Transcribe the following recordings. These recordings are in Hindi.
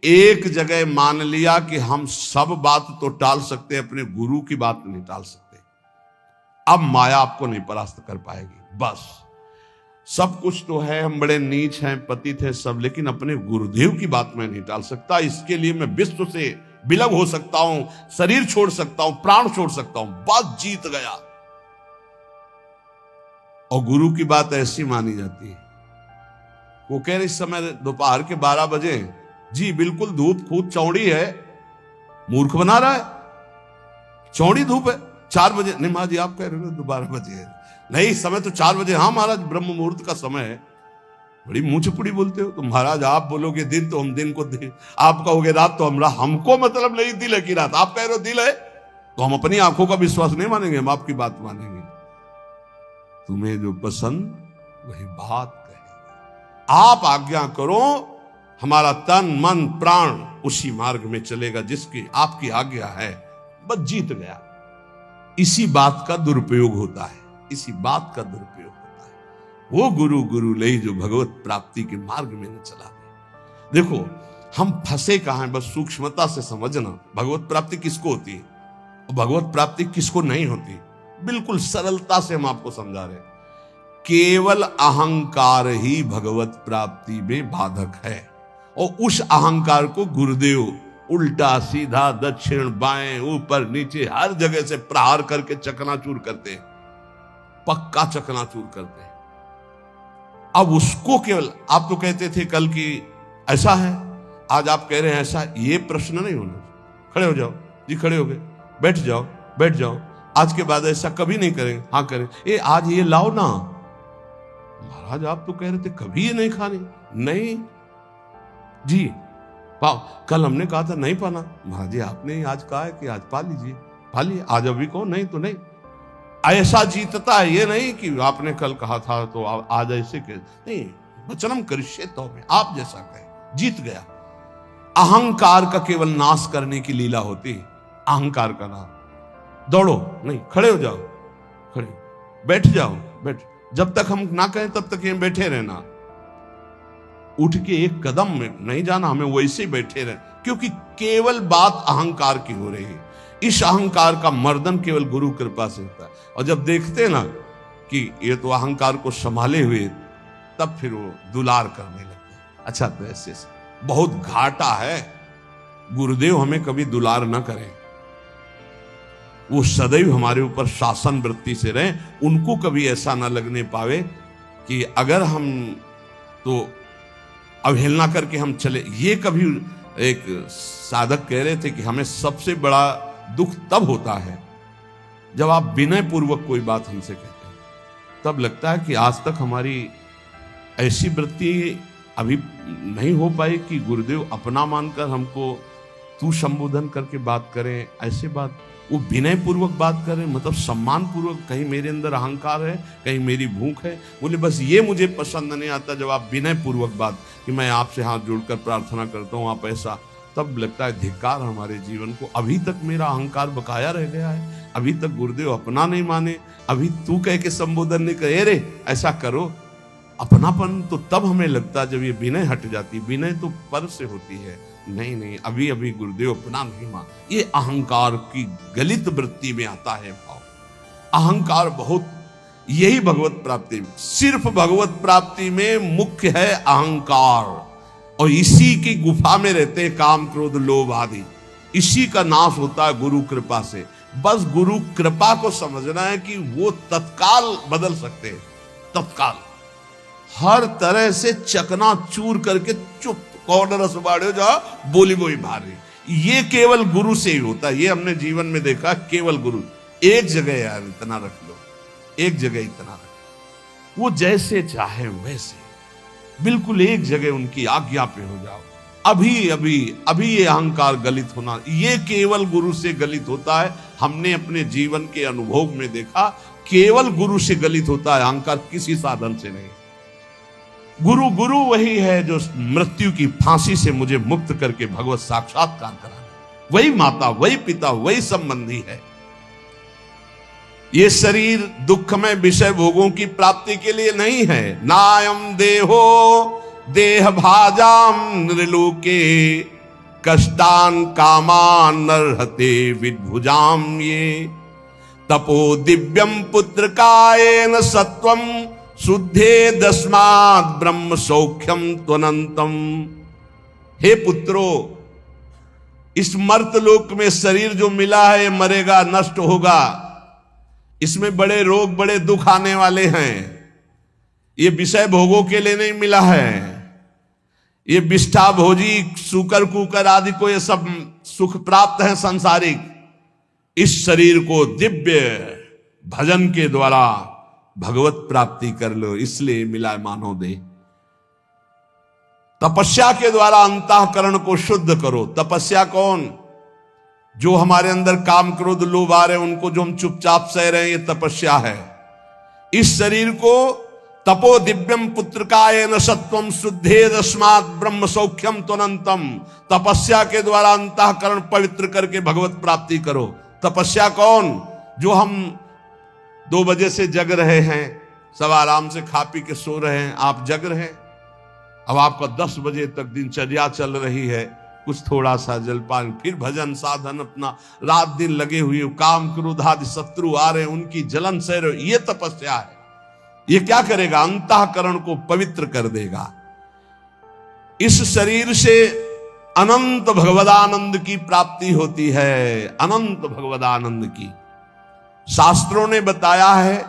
एक जगह मान लिया कि हम सब बात तो टाल सकते हैं, अपने गुरु की बात नहीं टाल सकते। अब माया आपको नहीं परास्त कर पाएगी। बस सब कुछ तो है, हम बड़े नीच हैं, पतित हैं सब, लेकिन अपने गुरुदेव की बात मैं नहीं टाल सकता। इसके लिए मैं विश्व से विलग हो सकता हूं, शरीर छोड़ सकता हूं, प्राण छोड़ सकता हूं, बस जीत गया। और गुरु की बात ऐसी मानी जाती है। वो कह रहे इस समय दोपहर के 12 बजे, जी बिल्कुल धूप खूब चौड़ी है, मूर्ख बना रहा है, चौड़ी धूप है। 4 बजे नहीं महाराज जी, आप कह रहे हो 12 बजे है, नहीं समय तो 4 बजे। हाँ महाराज ब्रह्म मुहूर्त का समय है। बड़ी मुंह चुपड़ी बोलते हो तो महाराज, आप बोलोगे दिन तो हम दिन को दिन, आप कहोगे रात तो हमरा, हमको मतलब नहीं दिल है कि रात। आप कह रहे हो दिल है तो हम अपनी आंखों का विश्वास नहीं मानेंगे, हम आपकी बात मानेंगे। तुम्हें जो पसंद वही बात कहे, आप आज्ञा करो, हमारा तन मन प्राण उसी मार्ग में चलेगा जिसकी आपकी आज्ञा है, बस जीत गया। इसी बात का दुरुपयोग होता है, इसी बात का दुरुपयोग होता है। वो गुरु गुरु ले जो भगवत प्राप्ति के मार्ग में न चला दे। देखो हम फंसे कहां हैं, बस सूक्ष्मता से समझना। भगवत प्राप्ति किसको होती है और भगवत प्राप्ति किसको नहीं होती, बिल्कुल सरलता से हम आपको समझा रहे। केवल अहंकार ही भगवत प्राप्ति में बाधक है, और उस अहंकार को गुरुदेव उल्टा सीधा दक्षिण बाएं ऊपर नीचे हर जगह से प्रहार करके चकनाचूर करते हैं, पक्का चकनाचूर करते हैं। अब उसको केवल, आप तो कहते थे कल कि ऐसा है, आज आप कह रहे हैं ऐसा, ये प्रश्न नहीं होना। खड़े हो जाओ जी, खड़े हो गए, बैठ जाओ बैठ जाओ, आज के बाद ऐसा कभी नहीं करेंगे। हाँ करें, ये आज ये लाओ ना। महाराज आप तो कह रहे थे कभी ये नहीं खानी। नहीं जी पाओ, कल हमने कहा था नहीं पाना। महाराज जी आपने आज कहा है कि आज पा लीजिए, पा लिए, आज अभी कहो नहीं तो नहीं। ऐसा जीतता है, ये नहीं कि आपने कल कहा था तो आज ऐसे कह, नहीं, वचनम करिष्ये तो में आप जैसा कहे, जीत गया। अहंकार का केवल नाश करने की लीला होती है, अहंकार का नाश। दौड़ो नहीं, खड़े हो जाओ, खड़े, बैठ जाओ, बैठ, जब तक हम ना कहें तब तक यहीं बैठे रहना। उठ के एक कदम में नहीं जाना, हमें वैसे ही बैठे रहे, क्योंकि केवल बात अहंकार की हो रही है। इस अहंकार का मर्दन केवल गुरु कृपा से होता है। और जब देखते ना कि ये तो अहंकार को संभाले हुए, तब फिर वो दुलार करने लगते हैं। अच्छा तो ऐसे बहुत घाटा है, गुरुदेव हमें कभी दुलार ना करें, वो सदैव हमारे ऊपर शासन वृत्ति से रहे, उनको कभी ऐसा ना लगने पावे कि अगर हम तो अवहेलना करके हम चले। ये कभी एक साधक कह रहे थे कि हमें सबसे बड़ा दुख तब होता है जब आप विनय पूर्वक कोई बात हमसे कहते हैं, तब लगता है कि आज तक हमारी ऐसी वृत्ति अभी नहीं हो पाई कि गुरुदेव अपना मानकर हमको तू संबोधन करके बात करें। ऐसे बात वो विनय पूर्वक बात करें, मतलब सम्मान पूर्वक। कहीं मेरे अंदर अहंकार है, कहीं मेरी भूख है। बोले बस ये मुझे पसंद नहीं आता जब आप विनय पूर्वक बात, कि मैं आपसे हाथ जोड़कर प्रार्थना करता हूँ आप ऐसा, तब लगता है धिक्कार हमारे जीवन को। अभी तक मेरा अहंकार बकाया रह गया है, अभी तक गुरुदेव अपना नहीं माने, अभी तू कह के संबोधन नहीं करे, रे ऐसा करो। अपनापन तो तब हमें लगता है जब ये विनय हट जाती। विनय तो पर से होती है, नहीं नहीं, अभी अभी गुरुदेव अपना नहीं मान। ये अहंकार की गलित वृत्ति में आता है भाव। अहंकार बहुत, यही भगवत प्राप्ति, सिर्फ भगवत प्राप्ति में मुख्य है अहंकार, और इसी की गुफा में रहते हैं काम क्रोध लोभ आदि। इसी का नाश होता है गुरु कृपा से। बस गुरु कृपा को समझना है कि वो तत्काल बदल सकते हैं, तत्काल हर तरह से चकनाचूर करके चुप कौन रस बाड़े जा बोली बोई भारी। ये केवल गुरु से ही होता है। ये हमने जीवन में देखा, केवल गुरु। एक जगह यार इतना रख लो, एक जगह इतना रख लो, वो जैसे चाहे वैसे, बिल्कुल एक जगह उनकी आज्ञा पे हो जाओ। अभी अभी अभी ये अहंकार गलित होना, ये केवल गुरु से गलित होता है। हमने अपने जीवन के अनुभव में देखा, केवल गुरु से गलित होता है अहंकार, किसी साधन से नहीं। गुरु गुरु वही है जो मृत्यु की फांसी से मुझे मुक्त करके भगवत साक्षात्कार कराने, वही माता, वही पिता, वही संबंधी है। ये शरीर दुखमय विषय भोगों की प्राप्ति के लिए नहीं है। नायम देहो देह भाजाम नृलोके कष्टान कामान नरहते विद्भुजाम ये तपो दिव्यम पुत्र कायेन सत्वम शुद्धे दस्मात् ब्रह्म सौख्यम त्वनंतम। हे पुत्रो, इस मर्तलोक में शरीर जो मिला है ये मरेगा, नष्ट होगा। इसमें बड़े रोग बड़े दुख आने वाले हैं। ये विषय भोगों के लिए नहीं मिला है। ये विष्ठा भोजी सूकर कुकर आदि को ये सब सुख प्राप्त है सांसारिक। इस शरीर को दिव्य भजन के द्वारा भगवत प्राप्ति कर लो, इसलिए मिला मानव दे। तपस्या के द्वारा अंतःकरण को शुद्ध करो। तपस्या कौन? जो हमारे अंदर काम क्रोध लोभ आ रहे हैं उनको जो हम चुपचाप सह रहे हैं, ये तपस्या है। इस शरीर को तपो दिव्यम पुत्रकायेन सत्वम शुद्धे दस्मात् ब्रह्म सौख्यम त्वनंतम। तपस्या के द्वारा अंतःकरण पवित्र करके भगवत प्राप्ति करो। तपस्या कौन? जो हम 2 बजे से जग रहे हैं, सब आराम से खा पी के सो रहे हैं, आप जग रहे हैं। अब आपका 10 बजे तक दिनचर्या चल रही है, कुछ थोड़ा सा जलपान, फिर भजन साधन, अपना रात दिन लगे हुए, काम क्रोध आदि शत्रु आ रहे हैं उनकी जलन सह रहे, ये तपस्या है। ये क्या करेगा? अंतःकरण को पवित्र कर देगा। इस शरीर से अनंत भगवदानंद की प्राप्ति होती है, अनंत भगवदानंद की। शास्त्रों ने बताया है,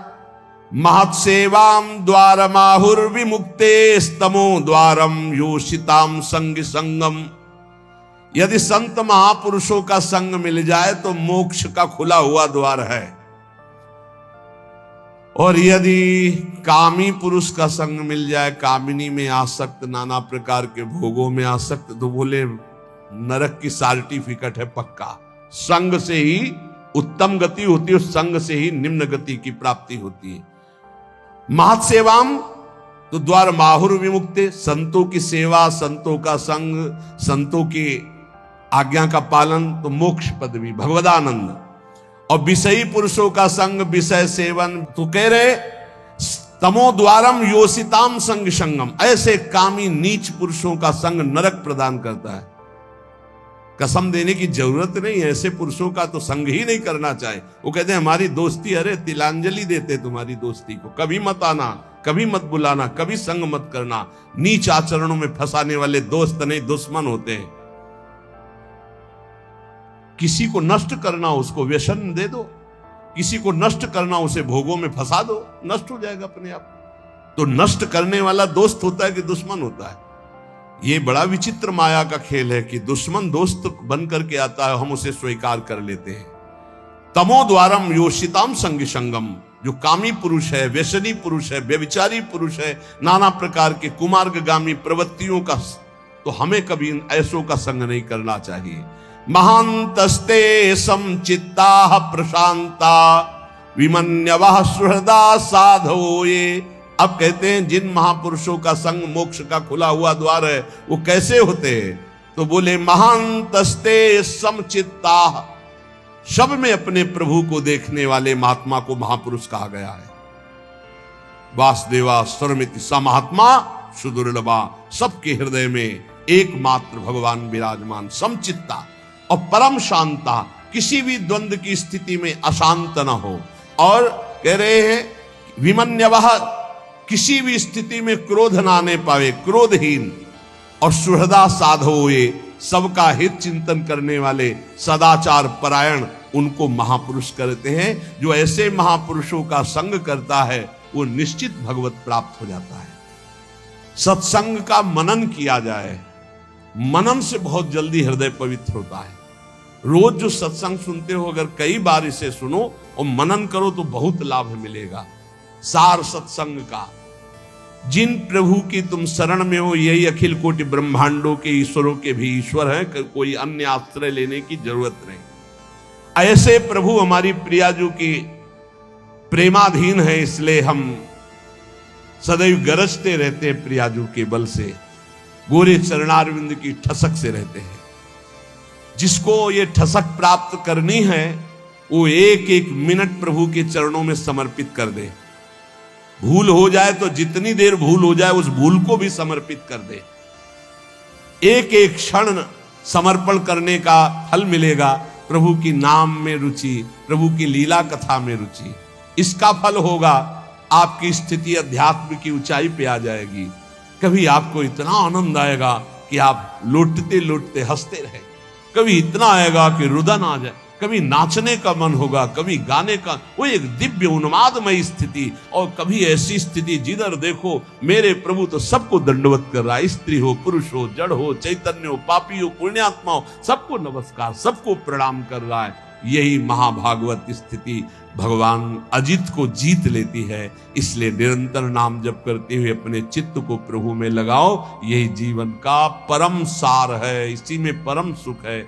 महत्सेवाम द्वारमाहुर विमुक्ते स्तमो द्वारम योषिताम संग संगम। यदि संत महापुरुषों का संग मिल जाए तो मोक्ष का खुला हुआ द्वार है। और यदि कामी पुरुष का संग मिल जाए, कामिनी में आसक्त, नाना प्रकार के भोगों में आसक्त, तो बोले नरक की सर्टिफिकेट है पक्का। संग से ही उत्तम गति होती है, संग से ही निम्न गति की प्राप्ति होती है। महत्सेवाम तो द्वार माहुर विमुक्ते, संतों की सेवा, संतों का संग, संतों की आज्ञा का पालन, तो मोक्ष पदवी भगवदानंद। और विषयी पुरुषों का संग, विषय सेवन, तो कह रहे तमो द्वारम योषिताम संग संगम। ऐसे कामी नीच पुरुषों का संग नरक प्रदान करता है। कसम देने की जरूरत नहीं है, ऐसे पुरुषों का तो संग ही नहीं करना चाहिए। वो कहते हैं हमारी दोस्ती, अरे तिलांजलि देते तुम्हारी दोस्ती को, कभी मत आना, कभी मत बुलाना, कभी संग मत करना। नीच आचरणों में फंसाने वाले दोस्त नहीं, दुश्मन होते हैं। किसी को नष्ट करना, उसको व्यसन दे दो। किसी को नष्ट करना, उसे भोगों में फंसा दो, नष्ट हो जाएगा अपने आप। तो नष्ट करने वाला दोस्त होता है कि दुश्मन होता है? ये बड़ा विचित्र माया का खेल है कि दुश्मन दोस्त बन करके आता है, हम उसे स्वीकार कर लेते हैं। तमो द्वारम योषिताम संग संगम। जो कामी पुरुष है, व्यसनी पुरुष है, व्यभिचारी पुरुष है, नाना प्रकार के कुमार्गगामी प्रवृत्तियों का, तो हमें कभी ऐसों का संग नहीं करना चाहिए। महांतस्ते समचित्ता प्रशांता विमन्यवः सुहृदा साधो। ये अब कहते हैं जिन महापुरुषों का संग मोक्ष का खुला हुआ द्वार है, वो कैसे होते हैं? तो बोले महांतस्ते समचित्ता, सब में अपने प्रभु को देखने वाले महात्मा को महापुरुष कहा गया है। वासुदेवा सर्वमिति स महात्मा सुदुर्लभा। सबके हृदय में एकमात्र भगवान विराजमान, समचित्ता और परम शांता, किसी भी द्वंद्व की स्थिति में अशांत न हो। और कह रहे हैं विमन्यवः, किसी भी स्थिति में क्रोध ना आने पावे, क्रोधहीन। और सुहृदा साधोए, सबका हित चिंतन करने वाले, सदाचार परायण, उनको महापुरुष करते हैं। जो ऐसे महापुरुषों का संग करता है वो निश्चित भगवत प्राप्त हो जाता है। सत्संग का मनन किया जाए, मनन से बहुत जल्दी हृदय पवित्र होता है। रोज जो सत्संग सुनते हो, अगर कई बार इसे सुनो और मनन करो तो बहुत लाभ मिलेगा। सार सत्संग का, जिन प्रभु की तुम शरण में हो, यही अखिल कोटि ब्रह्मांडों के ईश्वरों के भी ईश्वर हैं, कोई अन्य आश्रय लेने की जरूरत नहीं। ऐसे प्रभु हमारी प्रियाजू की प्रेमाधीन है, इसलिए हम सदैव गरजते रहते हैं प्रियाजू के बल से, गोरे चरणारविंद की ठसक से रहते हैं। जिसको ये ठसक प्राप्त करनी है वो एक एक मिनट प्रभु के चरणों में समर्पित कर दे। भूल हो जाए तो जितनी देर भूल हो जाए उस भूल को भी समर्पित कर दे। एक एक क्षण समर्पण करने का फल मिलेगा, प्रभु की नाम में रुचि, प्रभु की लीला कथा में रुचि, इसका फल होगा। आपकी स्थिति अध्यात्म की ऊंचाई पे आ जाएगी। कभी आपको इतना आनंद आएगा कि आप लौटते लौटते हंसते रहे, कभी इतना आएगा कि रुदन आ जाए, कभी नाचने का मन होगा, कभी गाने का, वो एक दिव्य उन्मादमय स्थिति। और कभी ऐसी स्थिति जिधर देखो मेरे प्रभु तो सबको दंडवत कर रहा है, स्त्री हो, पुरुष हो, जड़ हो, चैतन्य हो, पापी हो, पुण्यात्मा हो, सबको नमस्कार, सबको प्रणाम कर रहा है। यही महाभागवत स्थिति भगवान अजित को जीत लेती है। इसलिए निरंतर नाम जप करते हुए अपने चित्त को प्रभु में लगाओ। यही जीवन का परम सार है, इसी में परम सुख है।